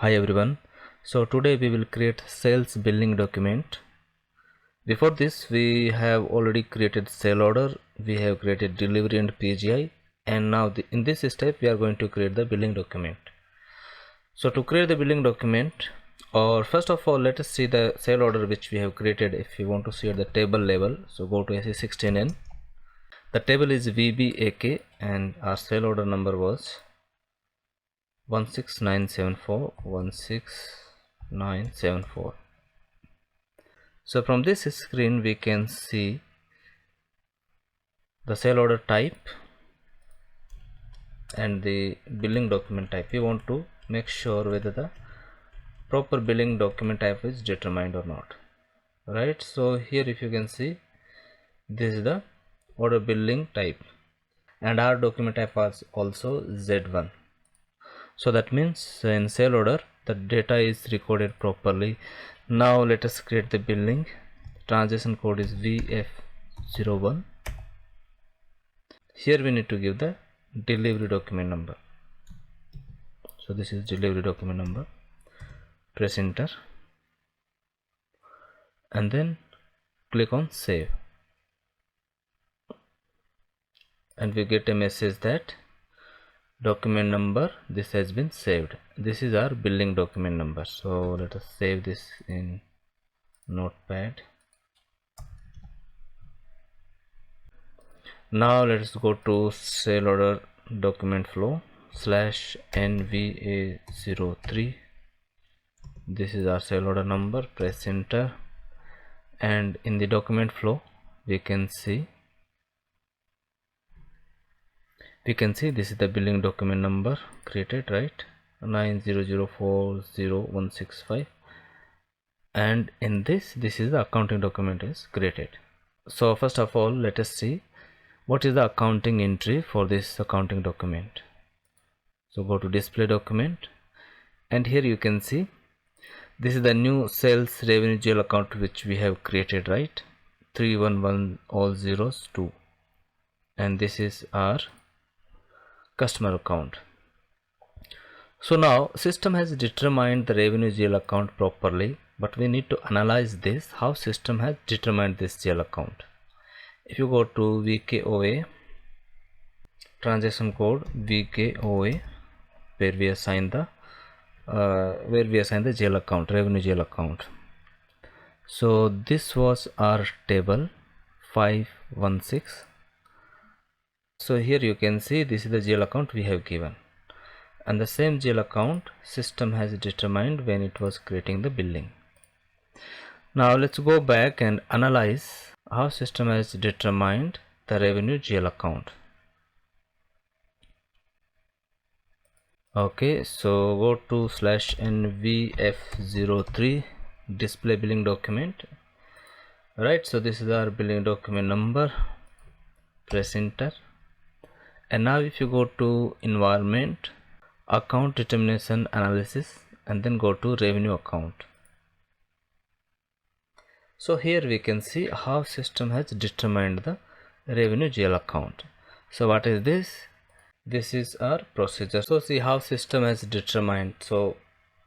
Hi everyone. So today we will create sales billing document. Before this we have already created sale order, we have created delivery and PGI, and now in this step we are going to create the billing document. So to create the billing document, or first of all let us see the sale order which we have created. If you want to see at the table level, so go to SE16N. The table is VBAK and our sale order number was 16974. So from this screen we can see the sale order type and the billing document type. We want to make sure whether the proper billing document type is determined or not, right? So here if you can see, this is the order billing type and our document type was also Z1. So that means in sale order the data is recorded properly. Now let us create the billing. Transaction code is VF01. Here we need to give the delivery document number. So this is delivery document number. Press enter and then click on save, and we get a message that document number, this has been saved. This is our billing document number. So let us save this in notepad. Now let us go to sale order document flow /NVA03. This is our sale order number. Press enter, and in the document flow we can see this is the billing document number created, right? 900400165, and in this is the accounting document is created. So first of all let us see what is the accounting entry for this accounting document. So go to display document, and here you can see this is the new sales revenue GL account which we have created, right? 311 all zeros 2, and this is our customer account. So now system has determined the revenue GL account properly, but we need to analyze this, how system has determined this GL account. If you go to VKOA, transaction code VKOA, where we assign the GL account, revenue GL account. So this was our table 516. So here you can see this is the GL account we have given, and the same GL account system has determined when it was creating the billing. Now let's go back and analyze how system has determined the revenue GL account. Okay, so go to /NVF03 display billing document, right? So this is our billing document number. Press enter, and now if you go to environment, account determination analysis, and then go to revenue account. So here we can see how system has determined the revenue GL account. So what is this? This is our procedure. So see how system has determined. So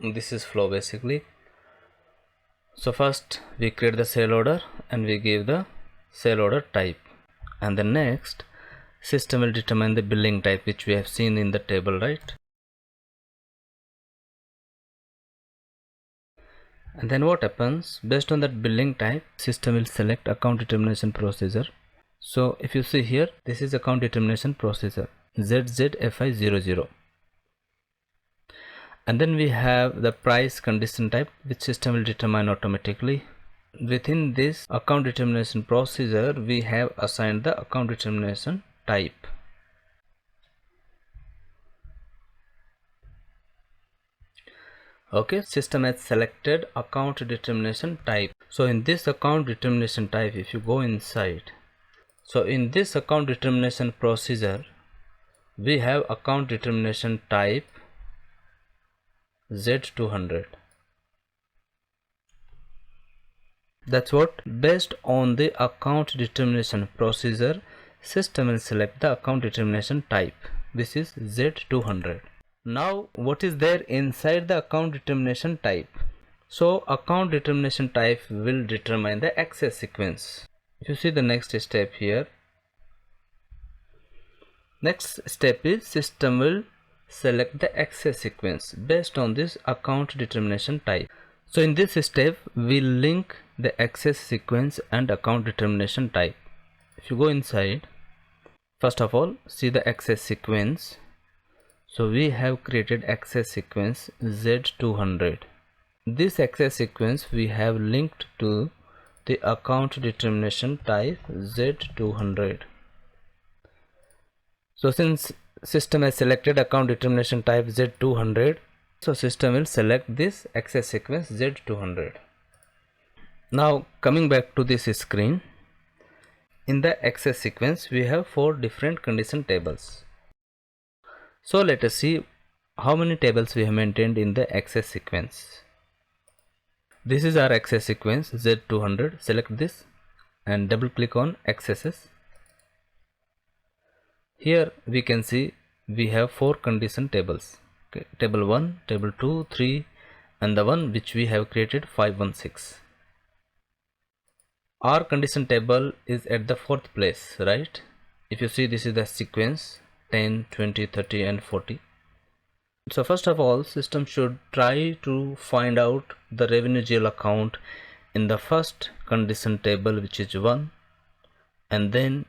this is flow basically. So first we create the sale order and we give the sale order type, and then next system will determine the billing type which we have seen in the table, right? And then what happens, based on that billing type, system will select account determination procedure. So if you see here, this is account determination procedure ZZFI00, and then we have the price condition type which system will determine automatically. Within this account determination procedure we have assigned the account determination type. Okay, system has selected account determination type. So in this account determination type, if you go inside, so in this account determination procedure we have account determination type Z200. That's what, based on the account determination procedure, system will select the account determination type. This is Z200. Now what is there inside the account determination type? So account determination type will determine the access sequence. If you see the next step here, next step is system will select the access sequence based on this account determination type. So in this step we link the access sequence and account determination type. If you go inside, first of all see the access sequence. So we have created access sequence Z200. This access sequence we have linked to the account determination type Z200. So since system has selected account determination type Z200, so system will select this access sequence Z200. Now coming back to this screen, in the access sequence we have 4 different condition tables. So let us see how many tables we have maintained in the access sequence. This is our access sequence Z200. Select this and double click on accesses. Here we can see we have 4 condition tables. Okay, table 1, table 2, 3 and the one which we have created 516. Our condition table is at the 4th place, right? If you see, this is the sequence 10, 20, 30 and 40. So first of all, system should try to find out the revenue GL account in the first condition table, which is 1, and then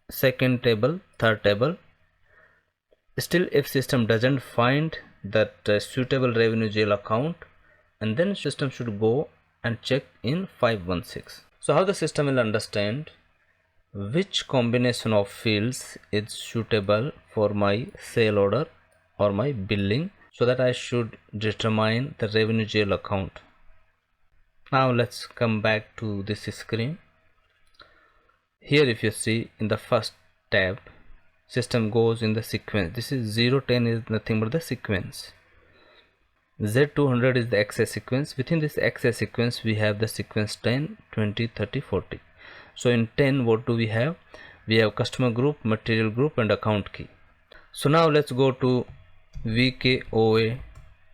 second table, third table. Still if system doesn't find that suitable revenue GL account, and then system should go and check in 516. So how the system will understand which combination of fields is suitable for my sale order or my billing, so that I should determine the revenue GL account. Now let's come back to this screen. Here if you see, in the first tab, system goes in the sequence. This is 010 is nothing but the sequence. Z200 is the access sequence. Within this access sequence we have the sequence 10, 20, 30, 40. So in 10 what do we have? We have customer group, material group and account key. So now let's go to VKOA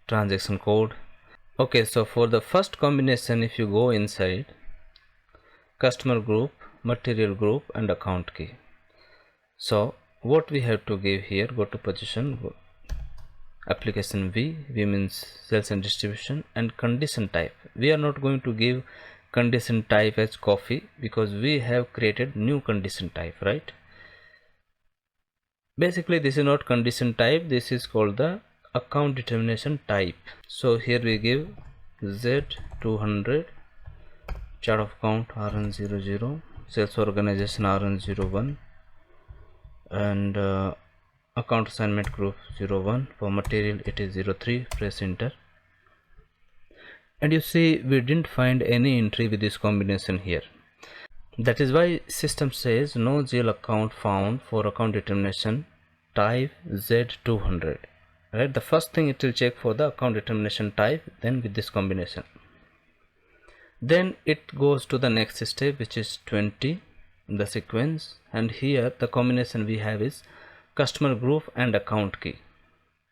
transaction code. Okay, so for the first combination, if you go inside customer group, material group and account key, so what we have to give here, go to position, go application V means sales and distribution, and condition type. We are not going to give condition type as coffee because we have created new condition type, right? Basically this is not condition type, this is called the account determination type. So here we give Z200, chart of account RN00, sales organization RN01, and account assignment group 01. For material it is 03. Press enter, and you see we didn't find any entry with this combination here. That is why system says no GL account found for account determination type Z200. Right, the first thing it will check for the account determination type, then with this combination. Then it goes to the next step, which is 20 in the sequence, and here the combination we have is customer group and account key.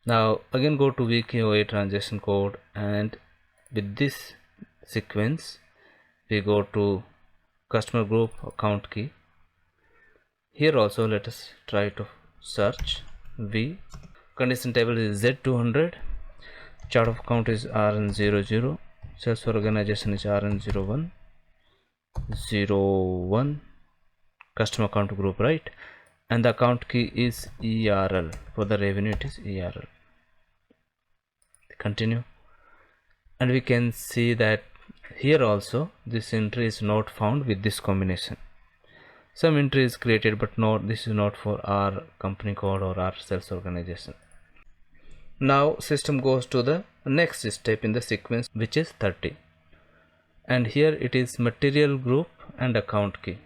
Now again go to VKOA transaction code, and with this sequence we go to customer group, account key. Here also let us try to search V. Condition table is Z200, chart of account is RN00, sales organization is RN01, 01, customer account group, right? And the account key is ERL. For the revenue it is ERL. Continue, and we can see that here also this entry is not found with this combination. Some entry is created, but not, this is not for our company code or our sales organization. Now system goes to the next step in the sequence, which is 30, and here it is material group and account key.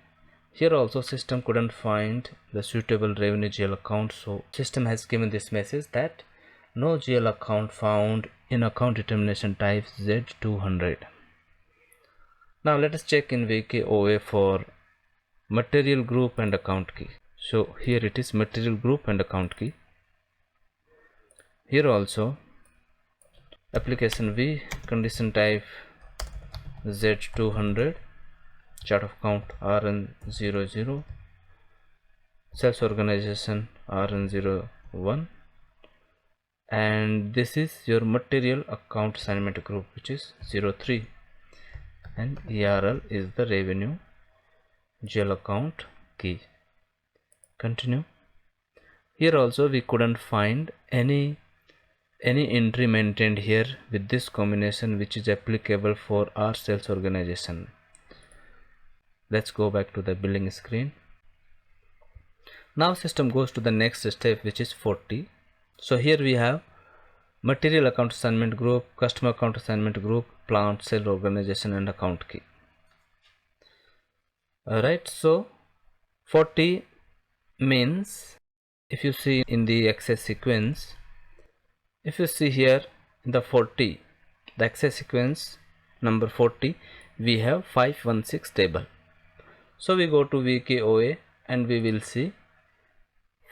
Here also system couldn't find the suitable revenue GL account, so system has given this message that no GL account found in account determination type Z200. Now let us check in VKOA for material group and account key. So here it is material group and account key. Here also application V, condition type Z200, chart of count RN00, sales organization RN01, and this is your material account assignment group, which is 03, and ERL is the revenue GL account key. Continue. Here also we couldn't find any entry maintained here with this combination which is applicable for our sales organization. Let's go back to the billing screen. Now system goes to the next step, which is 40. So here we have material account assignment group, customer account assignment group, plant, sales organization, and account key. Alright, so 40 means, if you see in the access sequence, if you see here in the 40, the access sequence number 40, we have 516 table. So we go to VKOA and we will see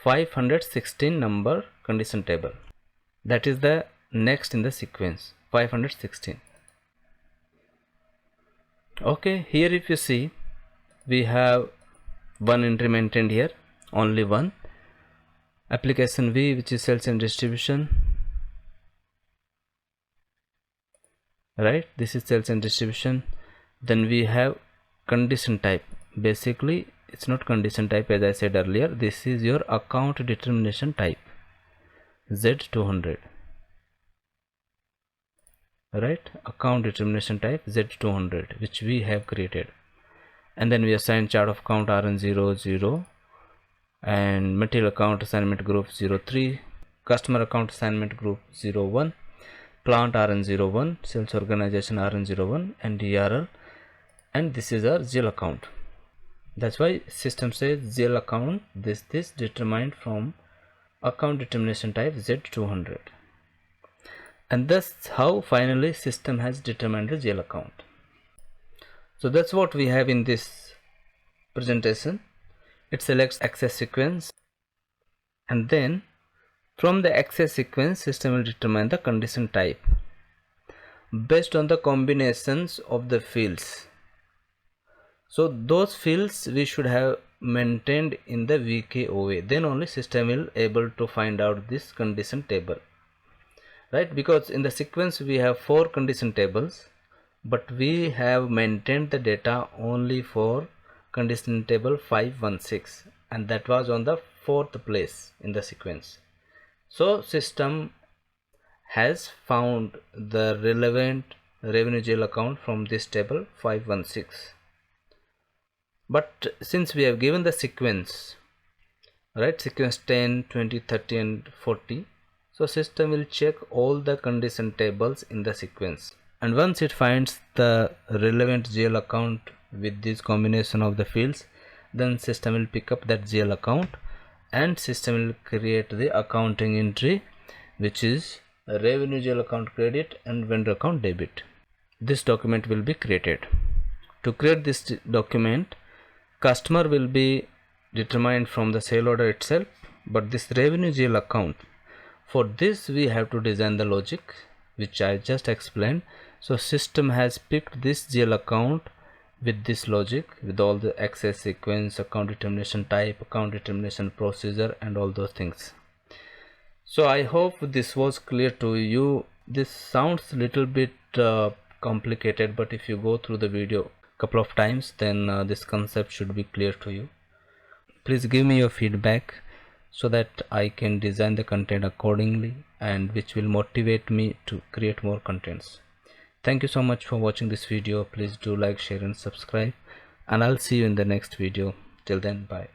516 number condition table. That is the next in the sequence, 516. Okay, here if you see, we have one entry maintained here, only one. Application V, which is sales and distribution. Right, this is sales and distribution. Then we have condition type. Basically it's not condition type, as I said earlier, this is your account determination type, Z200. Right, account determination type Z200, which we have created. And then we assign chart of count RN00 and material account assignment group 03, customer account assignment group 01, plant RN01, sales organization RN01, and ERL, and this is our GL account. That's why system says GL account this determined from account determination type Z200, and that's how finally system has determined the GL account. So that's what we have in this presentation. It selects access sequence, and then from the access sequence system will determine the condition type based on the combinations of the fields. So those fields we should have maintained in the VKOA, then only system will able to find out this condition table, right? Because in the sequence we have 4 condition tables, but we have maintained the data only for condition table 516, and that was on the 4th place in the sequence. So system has found the relevant revenue GL account from this table 516. But since we have given the sequence, right, sequence 10, 20, 30 and 40, so system will check all the condition tables in the sequence, and once it finds the relevant GL account with this combination of the fields, then system will pick up that GL account and system will create the accounting entry, which is revenue GL account credit and vendor account debit. This document will be created. To create this document, customer will be determined from the sale order itself, but this revenue GL account, for this we have to design the logic which I just explained. So system has picked this GL account with this logic, with all the access sequence, account determination type, account determination procedure and all those things. So I hope this was clear to you. This sounds little bit complicated, but if you go through the video couple of times, then this concept should be clear to you. Please give me your feedback so that I can design the content accordingly, and which will motivate me to create more contents. Thank you so much for watching this video. Please do like, share and subscribe, and I'll see you in the next video. Till then, bye.